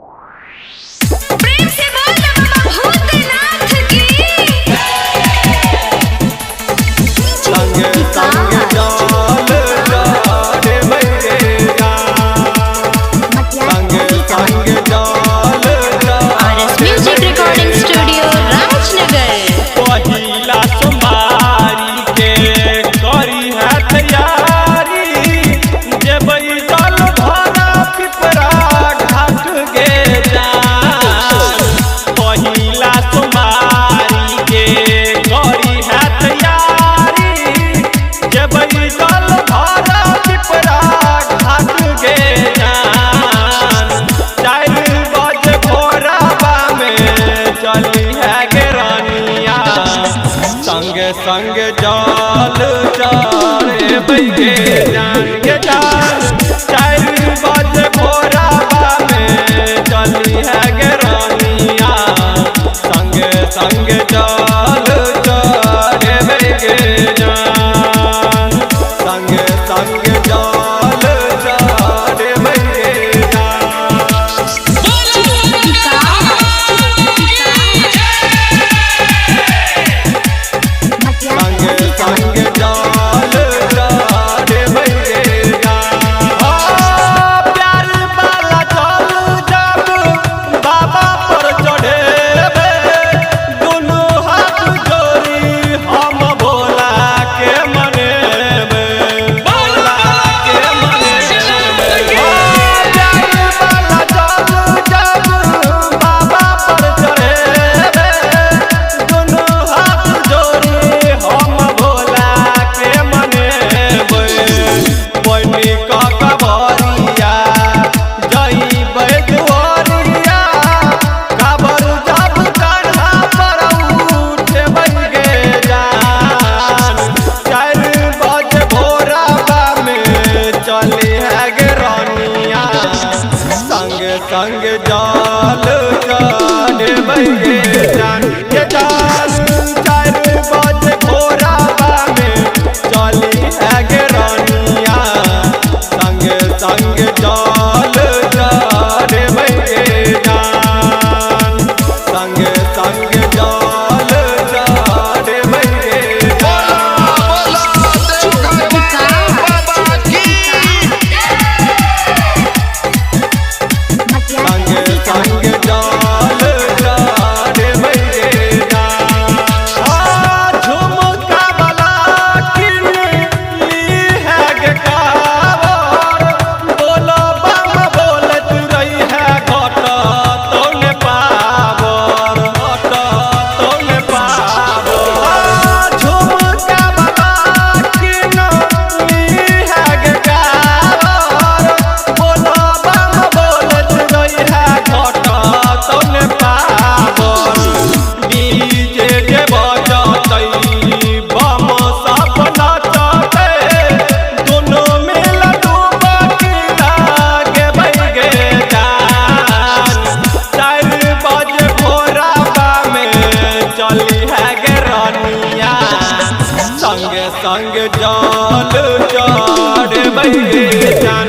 प्रेम से बोल बाबा भूतनाथ की। संगे संगे जाल जाने भैया संगे संगे जाल RS music recording studio Rajnagar. पहिला सोमवारी के करी है तैयारी जेबै जल भरा पिपरा घाट गे जान। पहिला सोमवारी के करी है तैयारी जेबै जल भरा पिपरा घाट गे जान। 4 बजे भोरवा में चली है गे रानिया संगे संगे जाल चारे बैगे जान गे जान। 4 बजे भोरवा में चली है गे रानिया संगे संगे जाल चारे बैगे जान। संगे संगे जाल चारे बैगे जान। संगे संगे जाल जाने भैया प्यार वाला जल जब बाबा पर चढ़ेबे दुनू हाथ जोड़ी हम भोला के मनेबे भोला के मनेबे। प्यार वाला जल जब बाबा पर चढ़ेबे दुनू हाथ जोड़ी हम भोला के मनेबै। बनी कबरिया जइबै दुआरिया खबर जब कान्हा पर उठबै गे जान। 4 बजे भोरवा में चली है गे रानिया संगे संगे जाल चढ़बै गे जान गे जान। 4 बजे भोरवा में चली है गे रानिया संगे संगे जाल चढ़बै गे जान। संगे संगे जाल चढ़बै गे जान। संगे संगे जाल चढ़बै गे जान। झुमका वाला किन ली है गे कावर बोलो बम बोलत रही है घट तोने पावर घट तोने पावर। झुमका वाला किन ली है गे कावर बोलो बम बोलत रही है घट तोने पावर। डीजे के बजतै बम सब नचतै दुनू मिल डुबकी लगबै गे जान। 4 बजे भोरवा में चली है गे रानिया संगे संगे जाल चढ़बै गे जान